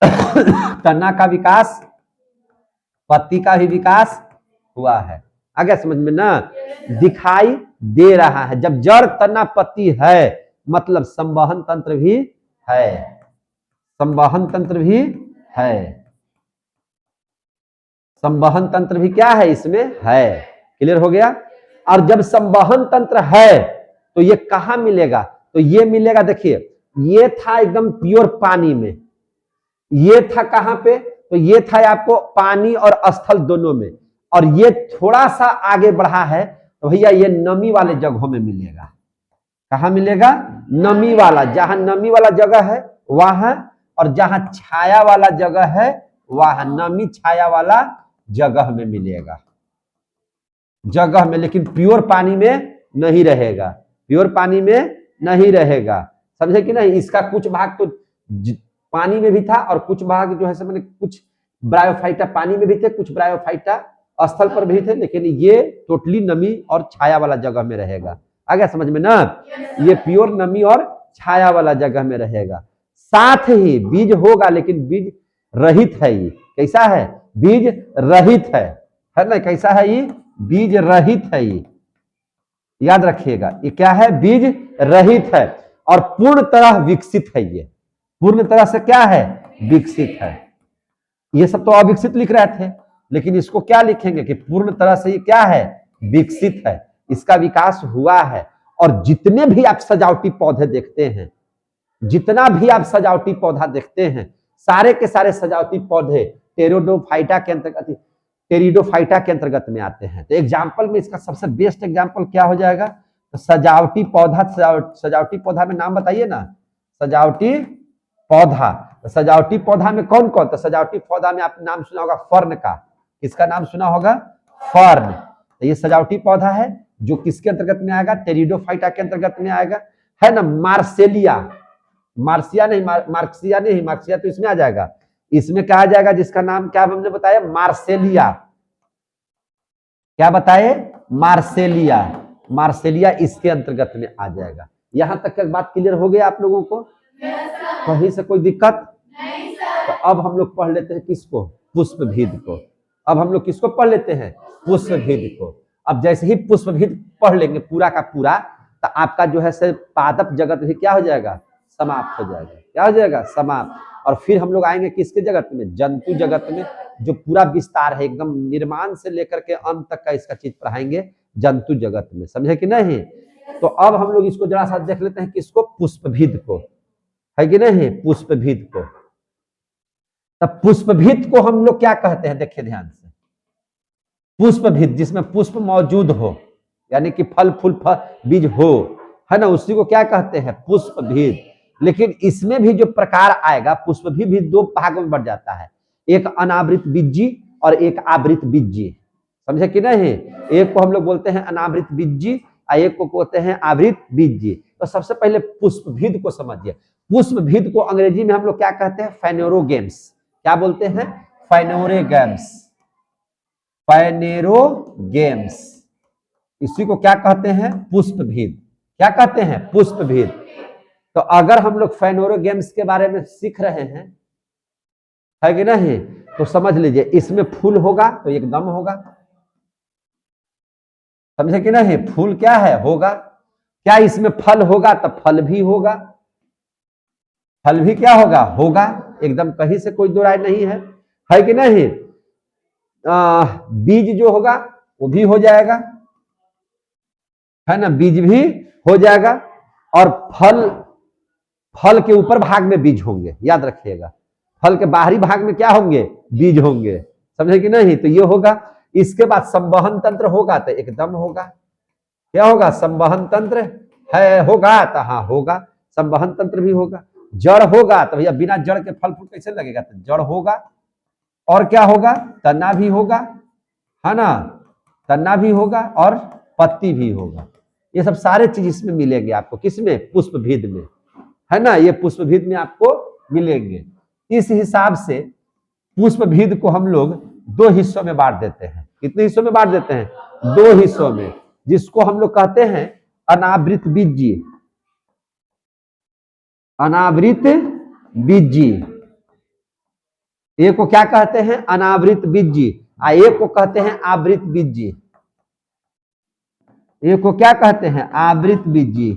तना का विकास, पत्ती का भी विकास हुआ है। आगे समझ में ना, दिखाई दे रहा है। जब जड़, तना, पत्ती है मतलब संवहन तंत्र भी है, संवहन तंत्र भी है। संवहन तंत्र भी क्या है, इसमें है। क्लियर हो गया। और जब संवहन तंत्र है तो ये कहां मिलेगा, तो ये मिलेगा, देखिए ये था एकदम प्योर पानी में, ये था कहां पे, तो ये था आपको पानी और स्थल दोनों में। और ये थोड़ा सा आगे बढ़ा है तो भैया ये नमी वाले जगहों में मिलेगा। कहां मिलेगा, नमी वाला, जहां नमी वाला जगह है वहां, और जहां छाया वाला जगह है वहां, नमी छाया वाला जगह में मिलेगा, जगह में। लेकिन प्योर पानी में नहीं रहेगा, प्योर पानी में नहीं रहेगा, समझे कि नहीं। इसका कुछ भाग तो पानी में भी था और कुछ भाग जो है मैंने कुछ ब्रायोफाइटा पानी में भी थे, कुछ ब्रायोफाइटा स्थल पर भी थे, लेकिन ये टोटली नमी और छाया वाला जगह में रहेगा। आ गया समझ में ना, ये प्योर नमी और छाया वाला जगह में रहेगा। साथ ही बीज होगा, लेकिन बीज रहित है। ये कैसा है, बीज रहित है ना, कैसा है ये, बीज रहित है। ये याद रखिएगा, ये क्या है, बीज रहित है और पूर्ण तरह विकसित है। ये पूर्ण तरह से क्या है, विकसित है। ये सब तो अविकसित लिख रहे थे, लेकिन इसको क्या लिखेंगे कि पूर्ण तरह से ये क्या है, विकसित है, इसका विकास हुआ है। और जितने भी आप सजावटी पौधे देखते हैं, जितना भी आप सजावटी पौधा देखते हैं, सारे के सारे सजावटी पौधे टेरिडोफाइटा के अंतर्गत, टेरिडोफाइटा के अंतर्गत में आते हैं। तो एग्जाम्पल में इसका सबसे बेस्ट एग्जाम्पल क्या हो जाएगा, तो सजावटी पौधा। सजावटी पौधा में नाम बताइए ना, सजावटी पौधा। तो सजावटी पौधा में कौन कौन, तो सजावटी पौधा में आपने नाम सुना होगा फर्न का। किसका नाम सुना होगा, फर्न। तो ये सजावटी पौधा है जो किसके अंतर्गत में आएगा, टेरिडोफाइटा के अंतर्गत में आएगा, है ना। मार्सेलिया, मार्सिया नहीं, मार्क्सिया नहीं, मार्क्सिया तो इसमें आ जाएगा। इसमें क्या आ जाएगा, जिसका नाम क्या हमने बताया, मार्सेलिया। क्या बताए, मार्सेलिया। मार्सेलिया इसके अंतर्गत में आ जाएगा। यहां तक बात क्लियर हो गया आप लोगों को, कहीं से कोई दिक्कत नहीं सर। तो अब हम लोग पढ़ लेते हैं किसको, पुष्पभीद को। अब हम लोग किसको पढ़ लेते हैं, पुष्पभीद को। अब जैसे ही पुष्पभीद पढ़ लेंगे पूरा का पूरा, तो आपका जो है से पादप जगत भी क्या हो जाएगा, समाप्त हो जाएगा। क्या हो जाएगा, समाप्त। और फिर हम लोग आएंगे किसके जगत में, जंतु जगत में, जो पूरा विस्तार है एकदम निर्माण से लेकर के अंत तक का इसका चीज पढ़ाएंगे जंतु जगत में, समझे कि नहीं। तो अब हम लोग इसको जरा सा देख लेते हैं किसको, पुष्पभीद को, है कि नहीं, पुष्पभीद को। तब पुष्पभीद को हम लोग क्या कहते हैं, देखिए ध्यान से। पुष्पभीद जिसमें पुष्प मौजूद हो, यानी कि फल फूल बीज हो, है ना, उसी को क्या कहते हैं, पुष्पभीद। लेकिन इसमें भी जो प्रकार आएगा, पुष्पभीद भी दो भागों में बढ़ जाता है। एक अनावृत बीजी और एक आवृत बीजी, समझे कि नहीं? एक को हम लोग बोलते हैं अनावृत बीजी और एक को बोलते हैं आवृत बीजी। तो सबसे पहले पुष्पभेद को समझिए। पुष्पभेद को अंग्रेजी में हम लोग क्या कहते हैं? फेनोरोगेम्स। क्या बोलते हैं? फेनोरोगेम्स। फेनोरोगेम्स, इसी को क्या कहते हैं? पुष्पभेद। क्या कहते हैं? पुष्पभेद। तो अगर हम लोग फेनोरोगेम्स के बारे में सीख रहे हैं, है कि नहीं, तो समझ लीजिए इसमें फूल होगा तो एकदम होगा, समझे कि नहीं? फूल क्या है? होगा। क्या इसमें फल होगा? तो फल भी होगा। फल भी क्या होगा? होगा, एकदम, कहीं से कोई दो राय नहीं है कि नहीं? बीज जो होगा वो भी हो जाएगा, है ना, बीज भी हो जाएगा। और फल के ऊपर भाग में बीज होंगे, याद रखिएगा। फल के बाहरी भाग में क्या होंगे? बीज होंगे, समझे कि नहीं? तो ये होगा। इसके बाद संवहन तंत्र होगा तो एकदम होगा। क्या होगा? संवहन तंत्र है, होगा तो हाँ होगा, संवहन तंत्र भी होगा। जड़ होगा तो भैया बिना जड़ के फल फूल कैसे लगेगा? तो जड़ होगा। और क्या होगा? तना भी होगा, है ना, तना भी होगा और पत्ती भी होगा। ये सब सारे चीज इसमें मिलेंगे आपको। किसमें? पुष्पभेद में, है ना, ये पुष्पभेद में आपको मिलेंगे। इस हिसाब से पुष्पभेद को हम लोग दो हिस्सों में बांट देते हैं। कितने हिस्सों में बांट देते हैं? दो हिस्सों में, जिसको हम लोग कहते हैं अनावृत बीजी। अनावृत बीजी, एक को क्या कहते हैं? अनावृत बीजी। एक को कहते हैं आवृत बीजी। एक को क्या कहते हैं? आवृत बीजी।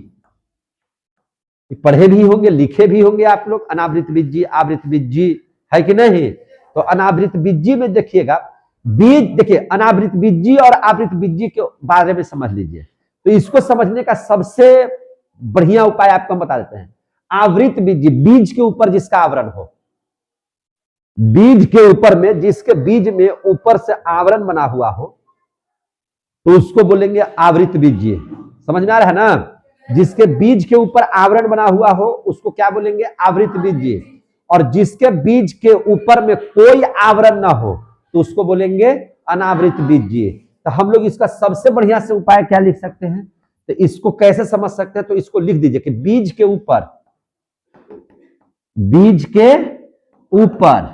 पढ़े भी होंगे, लिखे भी होंगे आप लोग, अनावृत बीजी, आवृत बीजी, है कि नहीं? तो अनावृत बीजी में देखिएगा, बीज देखिए, अनावृत बीजी और आवृत बीजी के बारे में समझ लीजिए। तो इसको समझने का सबसे बढ़िया उपाय आपको हम बता देते हैं। आवृत बीजी, बीज के ऊपर जिसका आवरण हो, बीज के ऊपर में, जिसके बीज में ऊपर से आवरण बना हुआ हो, तो उसको बोलेंगे आवृत बीजी। समझ में आ रहा है ना? जिसके बीज के ऊपर आवरण बना हुआ हो उसको क्या बोलेंगे? आवृत बीजी। और जिसके बीज के ऊपर में कोई आवरण ना हो तो उसको बोलेंगे अनावृत बीजी। तो हम लोग इसका सबसे बढ़िया से उपाय क्या लिख सकते हैं? तो इसको कैसे समझ सकते हैं? तो इसको लिख दीजिए कि बीज के ऊपर, बीज के ऊपर,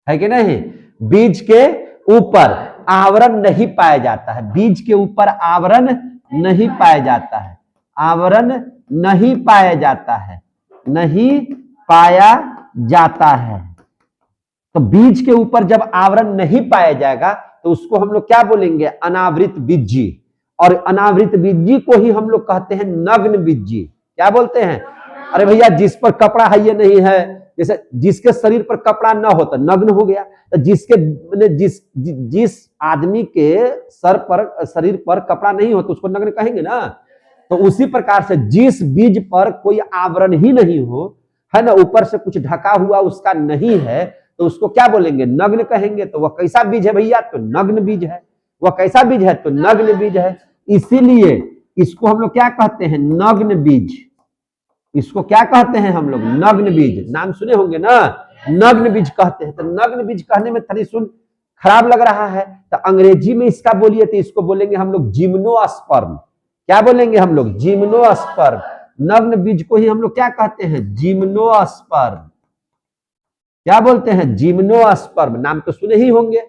है कि नहीं, बीज के ऊपर आवरण नहीं पाया जाता है। बीज के ऊपर आवरण नहीं पाया जाता है, आवरण नहीं पाया जाता है, नहीं पाया जाता है। तो बीज के ऊपर जब आवरण नहीं पाया जाएगा तो उसको हम लोग क्या बोलेंगे? अनावृत बीजी। और अनावृत बीजी को ही हम लोग कहते हैं नग्न बीजी। क्या बोलते हैं? अरे भैया जिस पर कपड़ा है ये नहीं है, जैसे जिसके शरीर पर कपड़ा ना हो तो नग्न हो गया। तो जिस आदमी के सर पर, शरीर पर कपड़ा नहीं हो तो उसको नग्न कहेंगे ना। तो उसी प्रकार से जिस बीज पर कोई आवरण ही नहीं हो, है ना, ऊपर से कुछ ढका हुआ उसका नहीं है, तो उसको क्या बोलेंगे? नग्न कहेंगे। तो वह कैसा बीज है भैया? तो नग्न बीज है। वह कैसा बीज है? तो नग्न बीज है। इसीलिए इसको हम लोग क्या कहते हैं? नग्न बीज। इसको क्या कहते हैं हम लोग? नग्न बीज। नाम सुने होंगे ना, नग्न बीज कहते हैं। तो नग्न बीज कहने में थोड़ी सुन खराब लग रहा है, तो अंग्रेजी में इसका बोलिए तो इसको बोलेंगे हम लोग जिम्नोस्पर्म। क्या बोलेंगे हम लोग? जिम्नोस्पर्म। नग्न बीज को ही हम लोग क्या कहते हैं? जिम्नोस्पर्म। क्या बोलते हैं? जिम्नोस्पर्म। नाम तो सुने ही होंगे,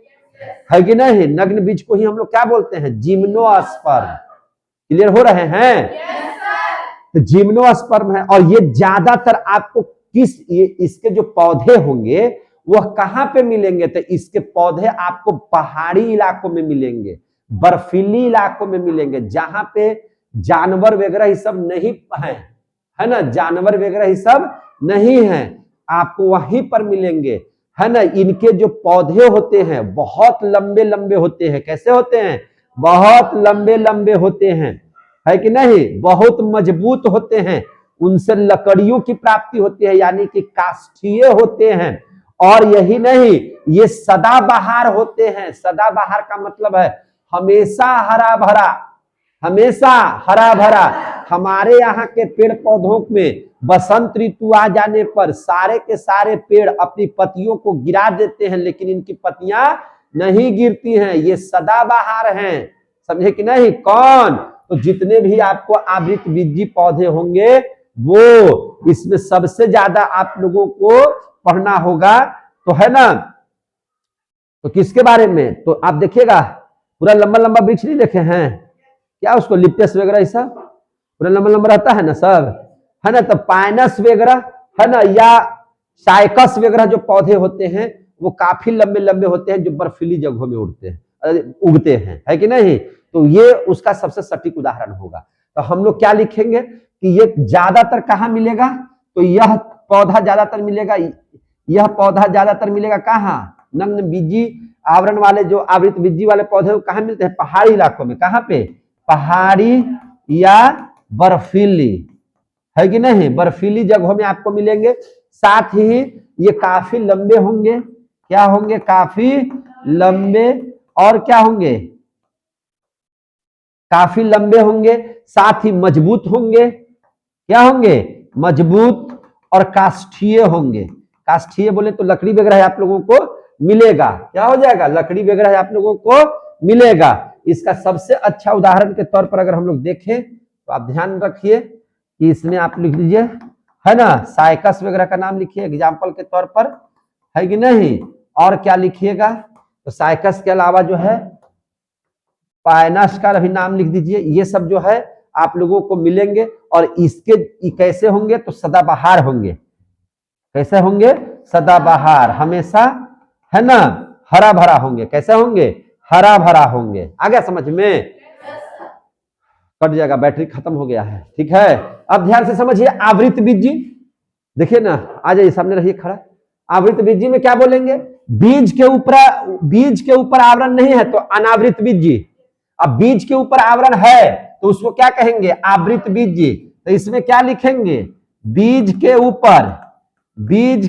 है कि नहीं? नग्न बीज को ही हम लोग क्या बोलते हैं? जिम्नोस्पर्म। क्लियर हो रहे हैं? तो जिम्नोस्पर्म है। और ये ज्यादातर आपको इसके जो पौधे होंगे वह कहां पे मिलेंगे? तो इसके पौधे आपको पहाड़ी इलाकों में मिलेंगे, बर्फीली इलाकों में मिलेंगे, जहां पे जानवर वगैरह ये सब नहीं है ना, जानवर वगैरह ये सब नहीं है, आपको वहीं पर मिलेंगे, है ना। इनके जो पौधे होते हैं बहुत लंबे लंबे होते हैं। कैसे होते हैं? बहुत लंबे लंबे होते हैं, है कि नहीं? बहुत मजबूत होते हैं। उनसे लकड़ियों की प्राप्ति होती है, यानी कि काष्ठीय होते हैं। और यही नहीं, ये सदाबहार होते हैं। सदाबहार का मतलब है हमेशा हरा भरा, हमेशा हरा भरा। हमारे यहाँ के पेड़ पौधों में बसंत ऋतु आ जाने पर सारे के सारे पेड़ अपनी पत्तियों को गिरा देते हैं, लेकिन इनकी पत्तियां नहीं गिरती हैं, ये सदाबहार हैं। समझे कि नहीं? कौन? तो जितने भी आपको आवृतबीजी पौधे होंगे वो इसमें सबसे ज्यादा आप लोगों को पढ़ना होगा, तो है ना। तो किसके बारे में? तो आप देखिएगा पूरा लंबा लंबा वृक्ष नहीं देखे हैं क्या, उसको लिप्टस वगैरह ऐसा पूरा लंबा लंबा रहता है ना सब, है ना। तो पाइनस वगैरह है ना, या साइकस वगैरह जो पौधे होते हैं वो काफी लंबे लंबे होते हैं, जो बर्फीली जगहों में उगते हैं, है कि नहीं। तो ये उसका सबसे सटीक उदाहरण होगा। तो हम लोग क्या लिखेंगे कि ये ज्यादातर कहाँ मिलेगा, तो यह पौधा ज्यादातर मिलेगा, यह पौधा ज्यादातर मिलेगा कहाँ, नग्न बीजी आवरण वाले जो आवृत बीजी वाले पौधे कहाँ मिलते हैं, पहाड़ी इलाकों में। कहाँ पे? पहाड़ी या बर्फीली, है कि नहीं, बर्फीली जगहों में आपको मिलेंगे। साथ ही ये काफी लंबे होंगे, क्या होंगे, काफी लंबे, और क्या होंगे, काफी लंबे होंगे, साथ ही मजबूत होंगे, क्या होंगे, मजबूत, और काष्ठीय होंगे। काष्ठीय बोले तो लकड़ी वगैरह आप लोगों को मिलेगा, क्या हो जाएगा, लकड़ी वगैरह आप लोगों को मिलेगा। इसका सबसे अच्छा उदाहरण के तौर पर अगर हम लोग देखें तो आप ध्यान रखिए कि इसमें आप लिख लीजिए, है ना, साइकस वगैरह का नाम लिखिए एग्जाम्पल के तौर पर, है कि नहीं। और क्या लिखिएगा, तो साइकस के अलावा जो है पाइनस का भी नाम लिख दीजिए। ये सब जो है आप लोगों को मिलेंगे, और इसके कैसे होंगे, तो सदाबहार होंगे। कैसे होंगे? सदाबहार, हमेशा, है ना, हरा भरा होंगे। कैसे होंगे? हरा भरा होंगे। आ गया समझ में? कट जाएगा, बैटरी खत्म हो गया है, ठीक है। अब ध्यान से समझिए, आवृतबीजी देखिए ना, आ जाइए सामने रहिए खड़ा। आवृतबीजी में क्या बोलेंगे, बीज के ऊपर आवरण नहीं है तो अनावृतबीजी। अब बीज के ऊपर आवरण है तो उसको क्या कहेंगे, आवृतबीजी। तो इसमें क्या लिखेंगे, बीज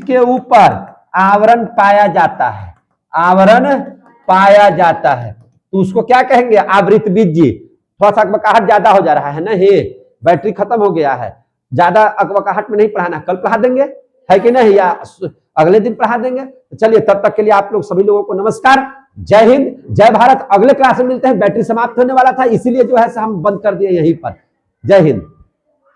के ऊपर आवरण पाया जाता है, आवरण पाया जाता है, तो उसको क्या कहेंगे, आवृतबीजी। थोड़ा सा अकबकाहट ज्यादा हो जा रहा है ना, ये बैटरी खत्म हो गया है, ज्यादा अकबकाहट में नहीं पढ़ाना, कल पढ़ा देंगे, है कि नहीं, या अगले दिन पढ़ा देंगे। तो चलिए, तब तक के लिए आप लोग सभी लोगों को नमस्कार, जय हिंद, जय भारत। अगले क्लास में मिलते हैं, बैटरी समाप्त होने वाला था इसीलिए जो है हम बंद कर दिए यहीं पर। जय हिंद।